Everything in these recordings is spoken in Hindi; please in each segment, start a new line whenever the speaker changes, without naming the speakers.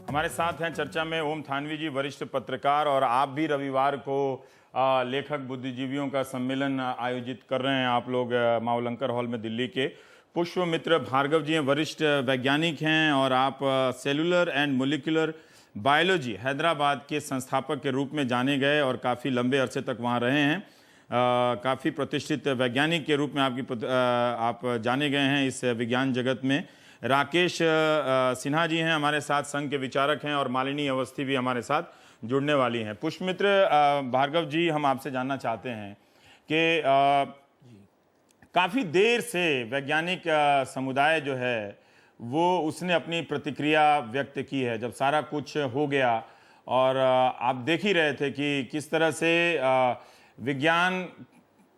हमारे साथ हैं चर्चा में ओम थानवी जी, वरिष्ठ पत्रकार, और आप भी रविवार को लेखक बुद्धिजीवियों का सम्मेलन आयोजित कर रहे हैं आप लोग मावलंकर हॉल में दिल्ली के। पुष्पमित्र भार्गव जी हैं, वरिष्ठ वैज्ञानिक हैं, और आप cellular and molecular biology Hyderabad के संस्थापक के रूप में जाने गए और काफ़ी लंबे अरसे तक वहाँ रहे हैं। काफ़ी प्रतिष्ठित वैज्ञानिक के रूप में आप जाने गए हैं इस विज्ञान जगत में। राकेश सिन्हा जी हैं हमारे साथ, संघ के विचारक हैं, और मालिनी अवस्थी भी हमारे साथ जुड़ने वाली हैं। पुष्पमित्र भार्गव जी, हम आपसे जानना चाहते हैं कि काफ़ी देर से वैज्ञानिक समुदाय जो है वो उसने अपनी प्रतिक्रिया व्यक्त की है जब सारा कुछ हो गया, और आप देख ही रहे थे कि किस तरह से विज्ञान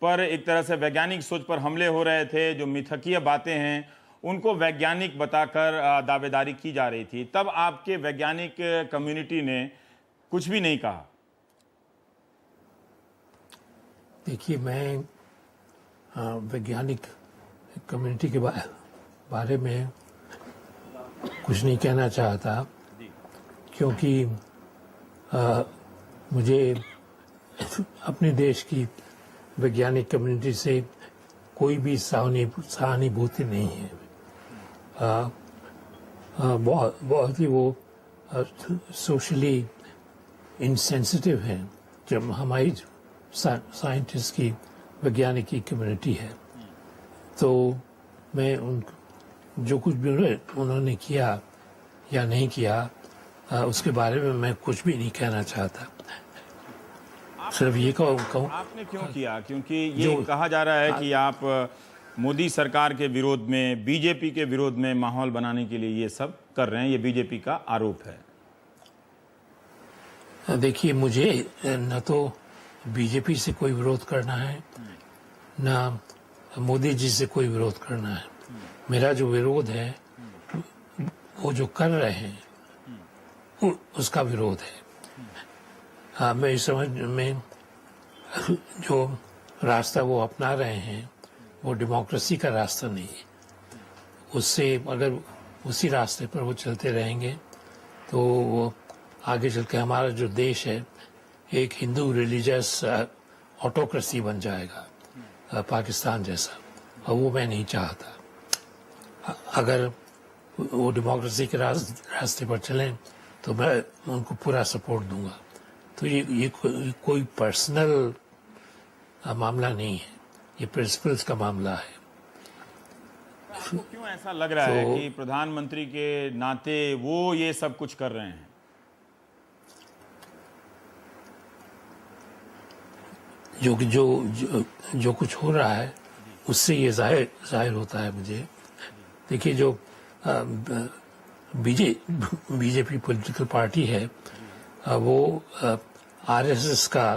पर एक तरह से वैज्ञानिक सोच पर हमले हो रहे थे। जो मिथकीय बातें हैं उनको वैज्ञानिक बताकर दावेदारी की जा रही थी। तब आपके वैज्ञानिक कम्युनिटी ने कुछ भी नहीं कहा।
देखिए, मैं वैज्ञानिक कम्युनिटी के बारे में कुछ नहीं कहना चाहता, क्योंकि मुझे अपने देश की वैज्ञानिक कम्युनिटी से कोई भी सहानुभूति नहीं है। बहुत ही वो सोशली इनसेंसिटिव हैं जब हमारी साइंटिस्ट की वैज्ञानिक की कम्युनिटी है। तो मैं जो कुछ भी उन्होंने किया या नहीं किया उसके बारे में मैं कुछ भी नहीं कहना चाहता। सिर्फ ये कहूँ
आपने क्यों किया, क्योंकि ये कहा जा रहा है कि आप मोदी सरकार के विरोध में, बीजेपी के विरोध में माहौल बनाने के लिए ये सब कर रहे हैं। ये बीजेपी का आरोप है।
देखिए, मुझे न तो बीजेपी से कोई विरोध करना है, न मोदी जी से कोई विरोध करना है। मेरा जो विरोध है वो जो कर रहे हैं उसका विरोध है। मैं इस समझ में जो रास्ता वो अपना रहे हैं वो डेमोक्रेसी का रास्ता नहीं है। उससे अगर उसी रास्ते पर वो चलते रहेंगे तो वो आगे चल के हमारा जो देश है एक हिंदू रिलीजियस ऑटोक्रेसी बन जाएगा, पाकिस्तान जैसा, और वो मैं नहीं चाहता। अगर वो डेमोक्रेसी के रास्ते पर चलें तो मैं उनको पूरा सपोर्ट दूंगा। तो ये कोई पर्सनल मामला नहीं है, ये प्रिंसिपल्स का मामला है।
आपको क्यों ऐसा लग रहा है कि प्रधानमंत्री के नाते वो ये सब कुछ कर रहे हैं?
जो कुछ हो रहा है उससे ये जाहिर होता है मुझे। देखिए, जो बीजेपी पॉलिटिकल पार्टी है वो आरएसएस का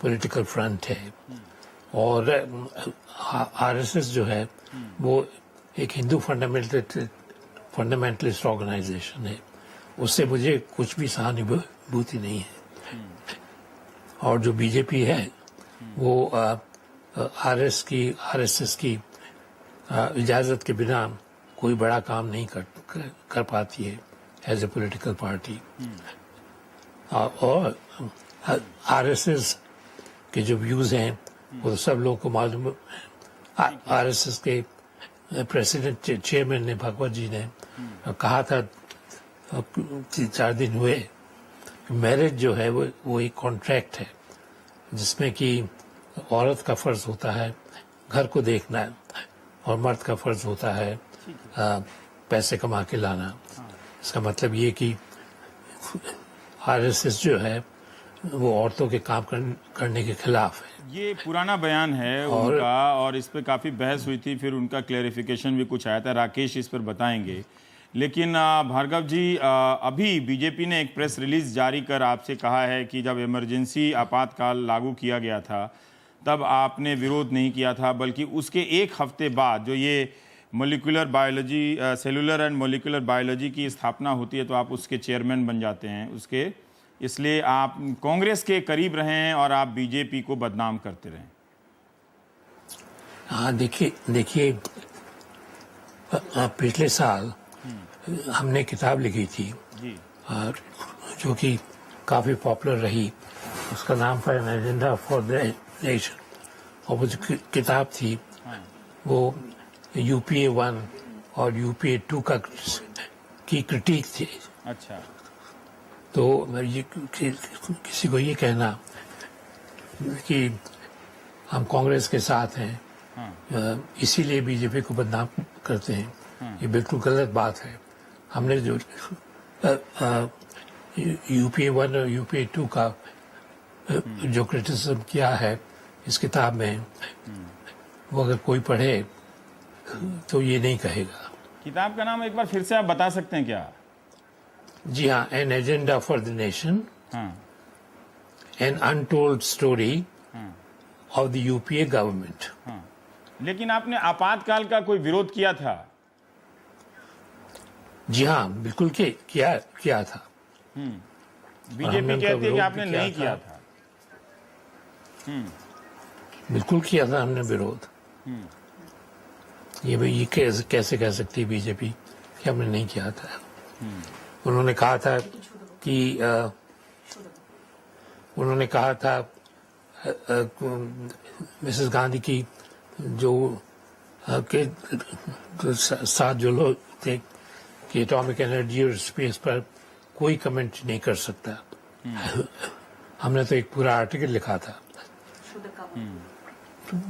पॉलिटिकल फ्रंट है, और आरएसएस जो है वो एक हिंदू फंडामेंटलिस्ट ऑर्गेनाइजेशन है। उससे मुझे कुछ भी सहानुभूति नहीं है। और जो बीजेपी है वो आरएसएस की इजाज़त के बिना कोई बड़ा काम नहीं कर पाती है एज ए पॉलिटिकल पार्टी। और आरएसएस के जो व्यूज़ हैं वो सब लोगों को मालूम है। आरएसएस के प्रेसिडेंट चेयरमैन ने, भगवत जी ने कहा था 4 दिन हुए, मैरिज जो है वो एक कॉन्ट्रैक्ट है जिसमें कि औरत का फर्ज होता है घर को देखना और मर्द का फर्ज होता है पैसे कमा के लाना। इसका मतलब ये कि आरएसएस जो है वो औरतों के काम करने के खिलाफ है।
ये पुराना बयान है उनका, और इस पर काफ़ी बहस हुई थी, फिर उनका क्लैरिफिकेशन भी कुछ आया था। राकेश इस पर बताएंगे। लेकिन भार्गव जी, अभी बीजेपी ने एक प्रेस रिलीज जारी कर आपसे कहा है कि जब इमरजेंसी आपातकाल लागू किया गया था तब आपने विरोध नहीं किया था, बल्कि उसके एक हफ्ते बाद जो ये molecular biology, cellular and molecular biology की स्थापना होती है तो आप उसके चेयरमैन बन जाते हैं उसके, इसलिए आप कांग्रेस के करीब रहे हैं और आप बीजेपी को बदनाम करते रहे।
हाँ, देखिए पिछले साल हमने किताब लिखी थी और जो कि काफ़ी पॉपुलर रही, उसका नाम था N agenda for the nation. और वो जो किताब थी वो यूपीए 1 और यूपीए 2 की क्रिटिक थी।
अच्छा।
तो ये किसी को ये कहना कि हम कांग्रेस के साथ हैं इसीलिए बीजेपी को बदनाम करते हैं, ये बिल्कुल गलत बात है। हमने जो यूपीए 1 और यूपीए 2 का जो क्रिटिसिज्म किया है इस किताब में, वो अगर कोई पढ़े तो ये नहीं कहेगा।
किताब का नाम एक बार फिर से आप बता सकते हैं क्या?
जी हाँ, an agenda for the nation, an untold story of the UPA government.
लेकिन आपने आपातकाल का कोई विरोध किया था?
जी हाँ, बिल्कुल किया था।
बीजेपी कहती है कि आपने नहीं किया था।
बिल्कुल किया था हमने विरोध। ये कैसे कह सकती है बीजेपी कि हमने नहीं किया था। उन्होंने कहा था मिसेस गांधी की जो के साथ जो लोग थे कि एटॉमिक एनर्जी और स्पेस पर कोई कमेंट नहीं कर सकता। हमने तो एक पूरा आर्टिकल लिखा था।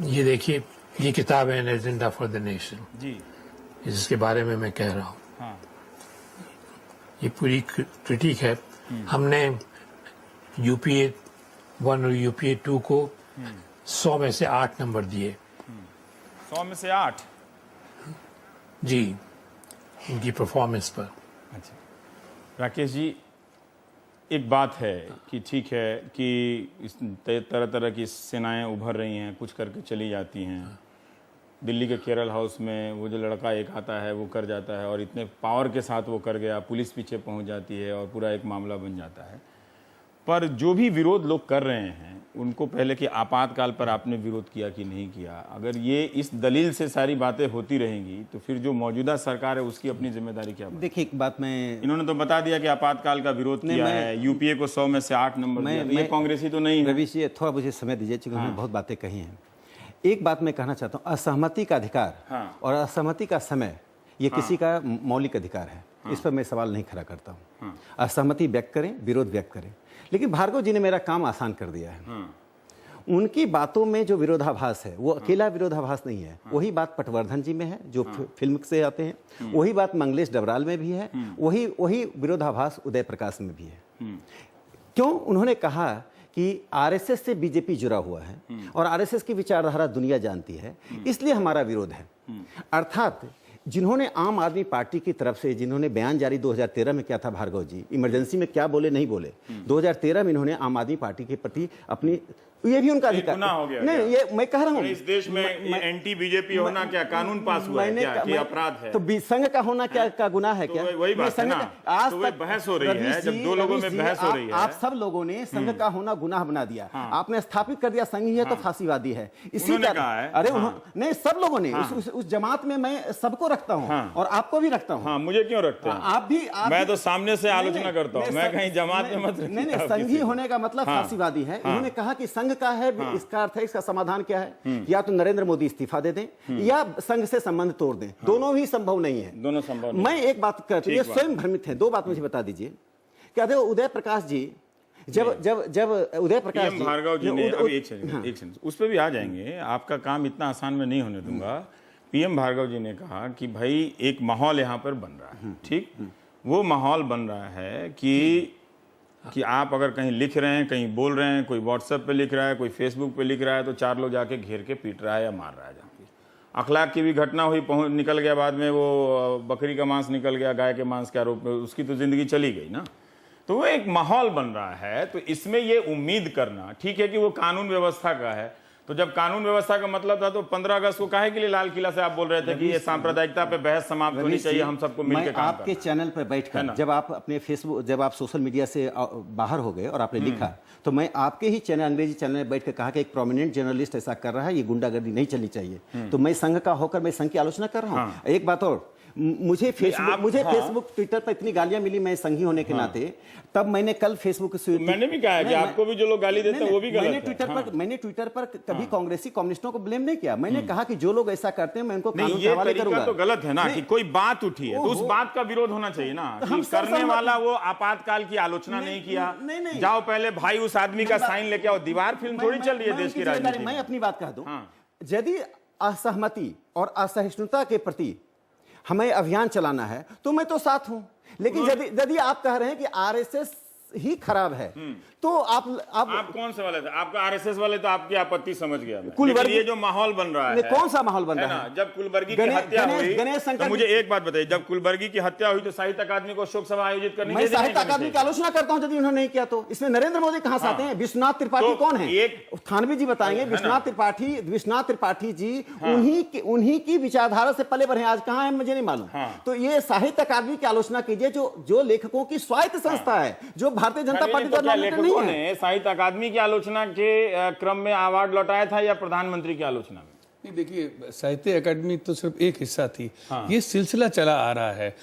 ये देखिए, ये किताब है an agenda for the nation
ji,
जिसके बारे में मैं कह रहा हूँ। ये पूरी क्रिटिक है। हमने यूपीए 1 और यूपीए 2 को 100 में से 8 नंबर दिए।
100 में से 8?
जी, उनकी परफॉर्मेंस पर।
अच्छा राकेश जी, एक बात है कि ठीक है कि तरह तरह की सेनाएं उभर रही हैं, कुछ करके चली जाती हैं। दिल्ली के केरल हाउस में वो जो लड़का एक आता है वो कर जाता है, और इतने पावर के साथ वो कर गया, पुलिस पीछे पहुंच जाती है और पूरा एक मामला बन जाता है। पर जो भी विरोध लोग कर रहे हैं उनको पहले कि आपातकाल पर आपने विरोध किया कि नहीं किया, अगर ये इस दलील से सारी बातें होती रहेंगी तो फिर जो मौजूदा सरकार है उसकी अपनी जिम्मेदारी क्या? देखिए,
एक बात मैं,
इन्होंने तो बता दिया कि आपातकाल का विरोध किया है, यूपीए को 100 में से 8 नंबर दिया, तो ये कांग्रेसी तो नहीं है।
रवि जी, थोड़ा मुझे समय दीजिए, क्योंकि मैंने बहुत बातें कही हैं। एक बात मैं कहना चाहता हूँ, असहमति का अधिकार और असहमति का समय ये किसी का मौलिक अधिकार है। इस पर मैं सवाल नहीं खड़ा करता हूँ। असहमति व्यक्त करें, विरोध व्यक्त करें, लेकिन भार्गव जी ने मेरा काम आसान कर दिया है। उनकी बातों में जो विरोधाभास है वो अकेला विरोधाभास नहीं है। वही बात पटवर्धन जी में है जो फिल्म से आते हैं, वही बात मंगलेश डबराल में भी है, वही विरोधाभास उदय प्रकाश में भी है। क्यों? उन्होंने कहा कि आरएसएस से बीजेपी जुड़ा हुआ है और आरएसएस की विचारधारा दुनिया जानती है, इसलिए हमारा विरोध है। अर्थात जिन्होंने आम आदमी पार्टी की तरफ से जिन्होंने बयान जारी 2013 में किया था, भार्गव जी इमरजेंसी में क्या बोले नहीं बोले, 2013 में इन्होंने आम आदमी पार्टी के प्रति अपनी, ये भी उनका अधिकार
हो गया।
नहीं, ये मैं कह रहा हूँ,
इस देश में एंटी बीजेपी होना क्या कानून पास हुआ है क्या कि अपराध है?
तो संघ का होना क्या का गुनाह है क्या?
वही बात है ना,
आज
तक बहस हो रही है, जब दो लोगों में बहस हो रही है,
आप सब लोगों ने संघ का होना गुनाह बना दिया। आपने स्थापित कर दिया संघ ही है तो फांसीवादी है, इसी तरह। अरे नहीं, सब लोगों ने उस जमात में मैं सबको रखता हूँ और आपको भी रखता हूँ।
मुझे क्यों रखते हैं?
आप भी,
मैं तो सामने से आलोचना करता हूँ, मैं कहीं जमात में मत।
नहीं, संघी होने का मतलब फांसीवादी है। उन्होंने कहा कि संघ का है, इसका अर्थ है, इसका समाधान क्या है? या तो नरेंद्र मोदी इस्तीफा दे दें या संघ से संबंध तोड़ दें। दोनों ही संभव नहीं है।
दोनों संभव नहीं।
मैं एक बात कहती हूँ, ये स्वयं भ्रमित है। दो बात मुझे बता दीजिए। कहते हो उदय प्रकाश जी, जब उदय प्रकाश जी,
भार्गव जी ने, एक सेकंड उस पर भी आ जाएंगे, आपका काम इतना आसान में नहीं होने दूंगा। पीएम भार्गव जी ने कहा कि भाई एक माहौल यहाँ पर बन रहा है, ठीक, वो माहौल बन रहा है कि आप अगर कहीं लिख रहे हैं, कहीं बोल रहे हैं, कोई व्हाट्सएप पे लिख रहा है, कोई फेसबुक पे लिख रहा है, तो 4 लोग जाके घेर के पीट रहा है या मार रहा है। जहाँ की अखलाक की भी घटना हुई, निकल गया बाद में, वो बकरी का मांस निकल गया गाय के मांस के आरोप में, उसकी तो जिंदगी चली गई ना। तो वो एक माहौल बन रहा है। तो इसमें ये उम्मीद करना ठीक है कि वो कानून व्यवस्था का है, तो जब कानून व्यवस्था का मतलब था तो 15 अगस्त को काहे के लिए लाल किला से आप बोल रहे थे कि ये सांप्रदायिकता पे बहस समाप्त होनी चाहिए, हम सबको मिलकर काम
आपके चैनल पर बैठकर, जब आप अपने फेसबुक, जब आप सोशल मीडिया से बाहर हो गए और आपने लिखा, तो मैं आपके ही चैनल, अंग्रेजी चैनल में बैठकर कहा कि एक प्रोमिनेंट जर्नलिस्ट ऐसा कर रहा है, ये गुंडागर्दी नहीं चलनी चाहिए। तो मैं संघ का होकर मैं संघ की आलोचना कर रहा हूँ। एक बात और, मुझे फेसबुक ट्विटर पर इतनी गालियां मिली, मैं संघी होने के नाते, तब मैंने कल फेसबुक
मैंने भी कहा कि आपको भी जो लोग गाली देते हैं वो भी गलत है।
मैंने ट्विटर पर कभी कांग्रेसी कम्युनिस्टों को ब्लेम नहीं किया। मैंने कहा कि जो लोग ऐसा करते हैं मैं उनको कानून के हवाले करूंगा।
तो गलत है ना कि कोई बात उठी है तो उस बात का विरोध होना चाहिए ना, कि करने वाला वो आपातकाल की आलोचना नहीं किया। जाओ पहले भाई उस आदमी का साइन लेके आओ, दीवार फिल्म थोड़ी चल रही है देश की राजनीति में।
मैं अपनी बात कह दूं, यदि असहमति और असहिष्णुता के प्रति हमें अभियान चलाना है तो मैं तो साथ हूं, लेकिन यदि आप कह रहे हैं कि आरएसएस ही खराब है तो आप
कौन से वाले थे? आपका आरएसएस वाले तो आपकी आपत्ति समझ गया मैं।
कुलवर्गी,
ये जो माहौल बन रहा है,
कौन सा माहौल बन रहा है?
जब कुलवर्गी की हत्या हुई, तो मुझे एक बात बताइए, जब कुलवर्गी की हत्या हुई तो साहित्य अकादमी को शोक सभा आयोजित करनी चाहिए।
मैं साहित्य अकादमी की आलोचना करता हूं यदि उन्होंने नहीं किया तो। इसमें नरेंद्र मोदी कहां से आते हैं? विश्वनाथ त्रिपाठी कौन है? थानवी जी बताएंगे। विश्वनाथ त्रिपाठी जी उन्हीं की विचारधारा से पले बढ़े, आज कहां है मुझे नहीं मालूम। तो ये साहित्य अकादमी की आलोचना कीजिए जो लेखकों की स्वायत्त संस्था है, जो भारतीय जनता पार्टी द्वारा
लेखकों ने साहित्य अकादमी की आलोचना के क्रम में अवार्ड लौटाया था या प्रधानमंत्री की आलोचना में?
नहीं, देखिए साहित्य अकादमी तो सिर्फ एक हिस्सा थी। ये सिलसिला चला आ रहा है।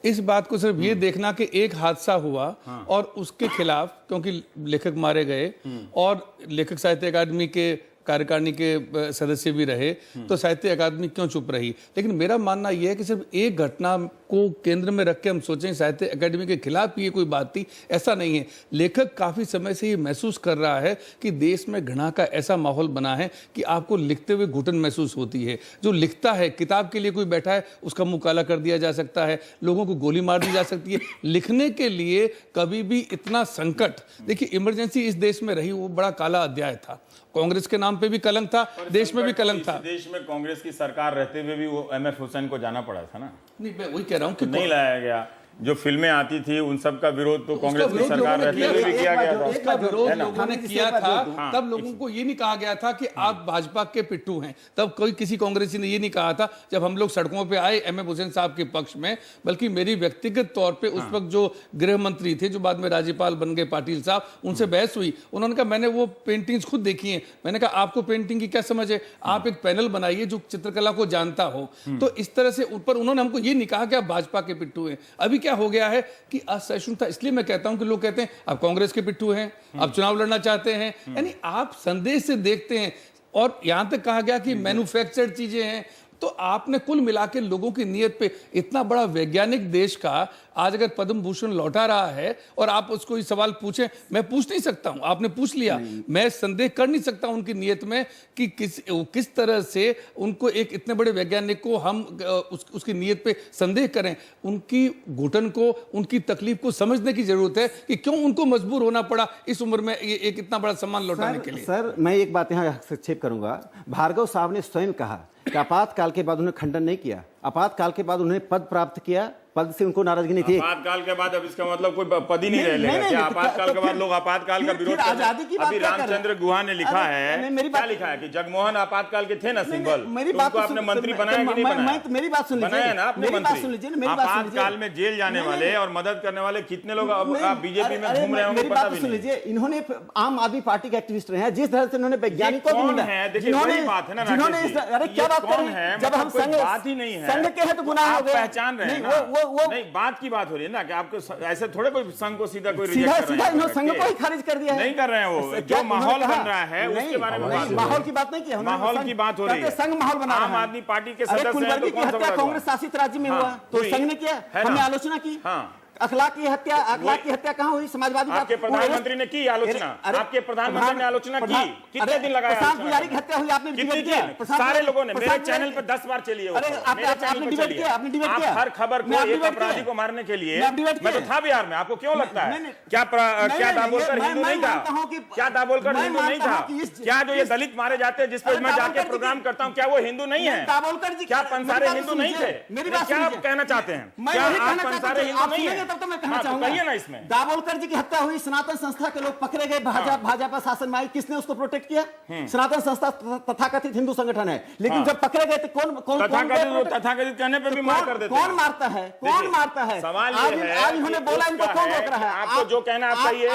इस बात को सिर्फ ये देखना कि एक हादसा हुआ और उसके खिलाफ, क्योंकि लेखक मारे गए और लेखक साहित्य अकादमी के कार्यकारिणी के सदस्य भी रहे, तो साहित्य अकादमी क्यों चुप रही? लेकिन मेरा मानना यह है कि सिर्फ एक घटना को केंद्र में रख के हम सोचें साहित्य अकादमी के खिलाफ ये कोई बात थी, ऐसा नहीं है। लेखक काफी समय से ये महसूस कर रहा है कि देश में घृणा का ऐसा माहौल बना है कि आपको लिखते हुए घुटन महसूस होती है। जो लिखता है, किताब के लिए कोई बैठा है, उसका मुंह काला कर दिया जा सकता है, लोगों को गोली मार दी जा सकती है। लिखने के लिए कभी भी इतना संकट, देखिए इमरजेंसी इस देश में रही, वो बड़ा काला अध्याय था। कांग्रेस के नाम पे भी कलंक था, देश में भी कलंक था।
देश में कांग्रेस की सरकार रहते हुए भी वो एमएफ हुसैन को जाना पड़ा था ना।
नहीं, मैं वही कह रहा हूं कि
नहीं लाया गया। जो फिल्में आती थी उन सब का विरोध तो कांग्रेस की सरकार रहते हुए भी किया गया था।
उसका विरोध लोगों ने किया था। तब लोगों को ये नहीं कहा गया था कि आप भाजपा के पिट्ठू हैं। तब कोई किसी कांग्रेसी ने ये नहीं कहा था जब हम लोग सड़कों पे आए एमएफ हुसैन साहब के पक्ष में। बल्कि मेरी व्यक्तिगत तौर पे उस वक्त जो गृह मंत्री थे, जो बाद में राज्यपाल बन गए, पाटिल साहब, उनसे बहस हुई। उन्होंने कहा मैंने वो पेंटिंग्स खुद देखी हैं। मैंने कहा आपको पेंटिंग की क्या समझ है? आप एक पैनल बनाइए जो चित्रकला को जानता हो। तो इस तरह से ऊपर उन्होंने हमको ये नहीं कहा कि आप भाजपा के पिट्ठू हैं। अभी क्या हो गया है कि असहिष्णुता, इसलिए मैं कहता हूं कि लोग कहते हैं आप कांग्रेस के पिट्ठू हैं, आप चुनाव लड़ना चाहते हैं, यानी आप संदेश से देखते हैं। और यहां तक कहा गया कि मैन्युफैक्चर्ड चीजें हैं। तो आपने कुल मिला के लोगों की नीयत पे, इतना बड़ा वैज्ञानिक देश का आज अगर पद्म भूषण लौटा रहा है और आप उसको ये सवाल पूछें, मैं पूछ नहीं सकता हूं, आपने पूछ लिया, मैं संदेह कर नहीं सकता उनकी नीयत में कि किस तरह से उनको एक इतने बड़े वैज्ञानिक को हम उसकी नीयत पे संदेह करें। उनकी घुटन को, उनकी तकलीफ को समझने की जरूरत है कि क्यों उनको मजबूर होना पड़ा इस उम्र में एक इतना बड़ा सम्मान लौटाने के लिए।
सर मैं एक बात यहाँ हस्तक्षेप करूंगा। भार्गव साहब ने स्वयं कहा कि आपातकाल के बाद उन्होंने खंडन नहीं किया, आपातकाल के बाद उन्होंने पद प्राप्त किया, पद से उनको नाराजगी नहीं थी।
आपातकाल के बाद अब इसका मतलब कोई पद ही नहीं रह गया। आपातकाल के बाद लोग आपातकाल का विरोध कर रहे हैं। अभी रामचंद्र गुहा ने लिखा है, क्या लिखा है कि जगमोहन आपातकाल के थे ना सिंबल, उनको आपने मंत्री बनाया कि नहीं बनाया?
मेरी बात सुन लीजिए,
बनाया ना आपने मंत्री। आपातकाल में जेल जाने वाले और मदद करने वाले कितने लोग अब बीजेपी में घूम रहे हैं, उनको पता भी नहीं।
लीजिए, इन्होंने आम आदमी पार्टी के एक्टिविस्ट रहे हैं, जिस तरह से इन्होंने वैज्ञानिकों को
कौन है? देखिए वही बात है ना,
अरे क्या बात कर रहे हैं? जब हम
बात ही नहीं है,
संघ के हैं तो गुनाह हो गया।
पहचान रहे हैं ना, नहीं बात की बात हो रही है ना कि आपको ऐसे थोड़े कोई संघ को सीधा कोई रिजेक्ट कर रहे हैं।
संघ को ही खारिज कर दिया है।
नहीं कर रहे हैं, वो जो माहौल बन रहा है उसके बारे में बात,
माहौल की बात नहीं की,
माहौल की बात हो रही है।
संघ माहौल बना रहा है।
आम आदमी पार्टी के सदस्य हैं,
कुलवर्गी की हत्या कांग्रेस शासित राज्य में हुआ तो संघ ने किया, हमने आलोचना की। अखलाक की हत्या कहाँ हुई? समाजवादी
आपके प्रधानमंत्री ने की आलोचना, आपके प्रधानमंत्री ने आलोचना की। कितने दिन लगाया?
प्रशांत पुजारी की हत्या हुई, आपने डिबेट किया?
सारे लोगों ने मेरे चैनल पर 10 बार चली है।
आपने डिबेट किया?
हर खबर को एक अपराधी को मारने के लिए मैं तो था बिहार में। आपको क्यों लगता है? क्या दाभोलकर हिंदू नहीं था? क्या दाभोलकर हिंदू नहीं था? क्या जो ये दलित मारे जाते हैं जिस पर मैं जाके प्रोग्राम करता हूँ, क्या वो हिंदू नहीं है?
दाभोलकर जी
क्या पंसारे हिंदू नहीं थे? क्या आप कहना चाहते हैं? क्या आप पंसारे हिंदू नहीं है?
सुनिए तब तो मैं कहना
हाँ, तो
चाहूंगा
कहिए ना इसमें।
दाभोलकर जी की हत्या हुई, सनातन संस्था के लोग पकड़े गए, भाजपा शासन में आई, किसने उसको प्रोटेक्ट किया? सनातन संस्था तथाकथित हिंदू संगठन है, लेकिन जब पकड़े गए तो कौन
तथाकथित कहने पे भी मार कर देते हैं।
कौन मारता है? कौन मारता है?
सवाल
आज
ये है
आज इन्होंने
कि
बोला, इनको
उसका
कौन
है
रोक रहा है?
आपको जो कहना है कहिए,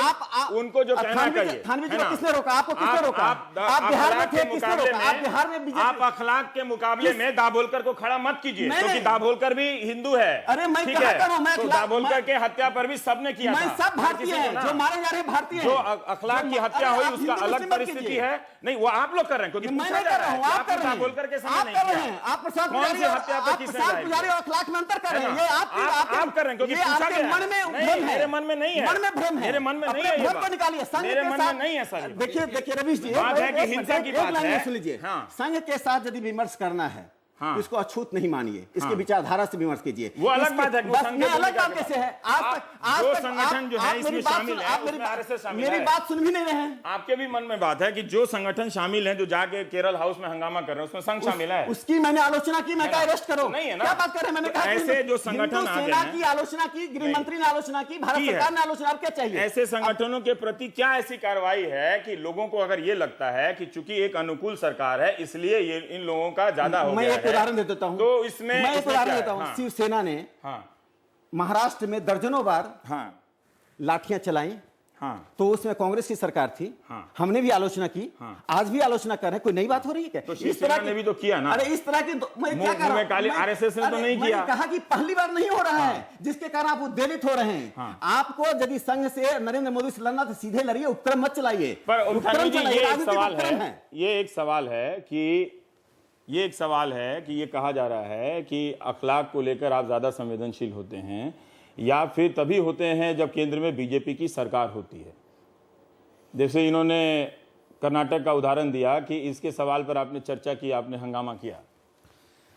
उनको जो कहना कहिए।
थानवी जी
है
को
ना?
किसने रोका? आपको किसने रोका? आप बिहार में थे, किसने रोका? आप बिहार में बीजेपी,
आप अखलाक के मुकाबले में दाभोलकर को खड़ा मत कीजिए,
नहीं,
क्योंकि
नहीं।
दाभोलकर भी हिंदू है।
अरे मैं
ठीक
कहा
है?
कर रहा हूं, मैं
तो
अखलाक-
दाभोलकर के हत्या पर भी सबने किया
मैं
था।
सब भारतीय
किसी
हैं,
को ना-
जो मारे जा रहे हैं भारतीय
जो
हैं।
अखलाक की हत्या हुई उसका अलग परिस्थिति है। नहीं, वो आप लोग कर रहे हैं, क्योंकि
मैं
पूछा
नहीं
जा
कर
रहा
रहा
है
हूं,
कि
आप
आपने
कर रहे हैं।
दाभोलकर के समय
आप
नहीं
कर रहे
किया।
हैं, आप प्रसाद
कौन सी
पुजारी
हत्या पे
आप
किसने
प्रसाद
राय दी?
पुजारी और अखलाक में अंतर कर रहे हैं।
है
ये
ना? आप कर रहे हैं, क्योंकि
ये
पूछा
आपके
गया
मन में
नहीं,
भ्रम है।
मेरे मन में नहीं है।
मन में भ्रम है।
मेरे मन में नहीं
अपने
है ये
भ्रम
बात।
को निकालिए। संघ
मेरे
के
मन में
साथ-
नहीं है सर ये बात।
देखिए रवीश जी,
बात है कि
एक
हिंसा की
एक
बात
लाइन
है।
में सुन लीजिए।
हाँ।
संघ के साथ यदि विमर्श करना है,
हाँ।
इसको अछूत नहीं मानिए, इसके विचारधारा से विमर्श कीजिए।
वो अलग
इसके-
बात है कि वो
बस
संघ
में
के
अलग
भूमिका
बात
के
कैसे है? आज
जो
तक
संगठन जो है
आप
इसमें
मेरी बात
शामिल
सुन-
है,
आप
उसमें RSS शामिल
मेरी
है।
बात सुन भी नहीं रहे हैं।
आपके भी मन में बात है कि जो संगठन शामिल हैं, जो जाके केरल हाउस में हंगामा कर रहे हैं, उसमें संघ शामिल है।
उसकी मैंने आलोचना की, मैं कहा अरेस्ट करो।
तो नहीं है ना?
क्या बात कर रहे हैं? मैंने
तो
कहा
ऐसे जो संगठन
हिंदू
आ गए
सेना
हैं-
की आलोचना की, गृह मंत्री ने आलोचना की, भारत
की है।
सरकार ने आलोचना, अब क्या चाहिए?
ऐसे संगठनों के प्रति क्या ऐसी कार्रवाई है कि लोगों को अगर ये लगता है कि चूंकि एक अनुकूल सरकार है इसलिए ये इन लोगों का ज्यादा हो
मैं
गया
एक
है।
उदाहरण दे देता हूं।
तो इसमें
मैं एक
इसमें
उदाहरण
क्या है?
देता हूं।
हाँ।
शिवसेना ने
हाँ
महाराष्ट्र में दर्जनों बार
हाँ
लाठियां चलाई,
हाँ
तो उसमें कांग्रेस की सरकार थी।
हाँ।
हमने भी आलोचना की, आज भी आलोचना कर रहे हैं। कोई नई बात हो रही है क्या?
तो
इस
शिवसेना
तरह
ने
की-
भी तो किया ना।
अरे इस तरह की मैं क्या
मुंह
कर रहा
में
हूं?
काली
मैं-
RSS ने तो
अरे
नहीं
मैंने
किया।
कहा कि पहली बार नहीं हो रहा है, जिसके कारण आप उद्वेलित हो रहे हैं। आपको यदि संघ से नरेंद्र मोदी से लड़ना तो सीधे लड़िए, उपक्रम मत चलाइए।
पर
उपक्रम
थानवी जी,
चलाइए,
ये एक
राजनीतिक
सवाल
उपक्रम
है, ये एक सवाल है कि ये कहा जा रहा है कि अखलाक को लेकर आप ज्यादा संवेदनशील होते हैं, या फिर तभी होते हैं जब केंद्र में बीजेपी की सरकार होती है। जैसे इन्होंने कर्नाटक का उदाहरण दिया कि इसके सवाल पर आपने चर्चा की, आपने हंगामा किया।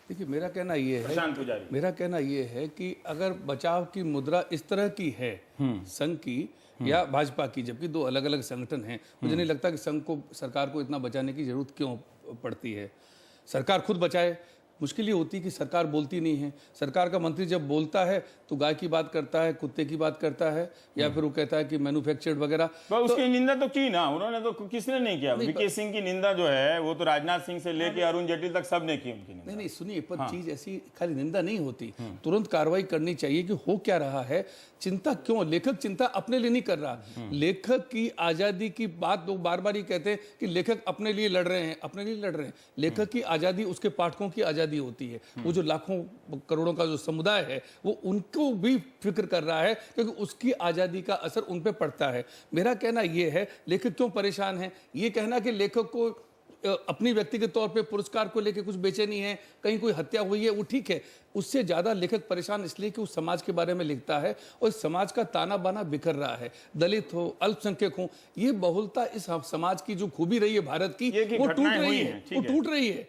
देखिए मेरा कहना ये है,
प्रशांत पुजारी,
मेरा कहना ये है कि अगर बचाव की मुद्रा इस तरह की है संघ की या भाजपा की, जबकि दो अलग अलग संगठन हैं, मुझे नहीं लगता कि संघ को, सरकार को इतना बचाने की जरूरत क्यों पड़ती है। सरकार खुद बचाए। मुश्किल ये होती है कि सरकार बोलती नहीं है। सरकार का मंत्री जब बोलता है तो गाय की बात करता है, कुत्ते की बात करता है, या फिर वो कहता है कि मैन्युफैक्चर्ड वगैरह।
तो उसकी निंदा तो की ना उन्होंने, तो किसने नहीं किया? वीके सिंह की निंदा जो है वो तो राजनाथ सिंह से लेके अरुण जेटली तक सब ने की उनकी निंदा।
नहीं सुनिए, पर चीज ऐसी खाली निंदा नहीं होती, तुरंत कार्रवाई करनी चाहिए कि हो क्या रहा है। चिंता क्यों? लेखक चिंता अपने लिए नहीं कर रहा। लेखक की आजादी की बात लोग बार बार ही कहते हैं कि लेखक अपने लिए लड़ रहे हैं, अपने लिए लड़ रहे हैं। लेखक की आजादी उसके पाठकों की आजादी होती है। वो जो लाखों करोड़ों का जो समुदाय है वो उनको भी फिक्र कर रहा है, क्योंकि उसकी आजादी का असर उन पे पड़ता है। मेरा कहना यह है, लेखक क्यों परेशान है? ये कहना कि लेखक को अपनी व्यक्तिगत तौर पे पुरस्कार को लेकर कुछ बेचैनी है, कहीं कोई हत्या हुई है, वो ठीक है। उससे ज्यादा लेखक परेशान इसलिए कि उस समाज के बारे में लिखता है और समाज का ताना बाना बिखर रहा है। दलित हो, अल्पसंख्यक हो, ये बहुलता इस समाज की जो खूबी रही है भारत की, वो टूट रही है, वो टूट रही है।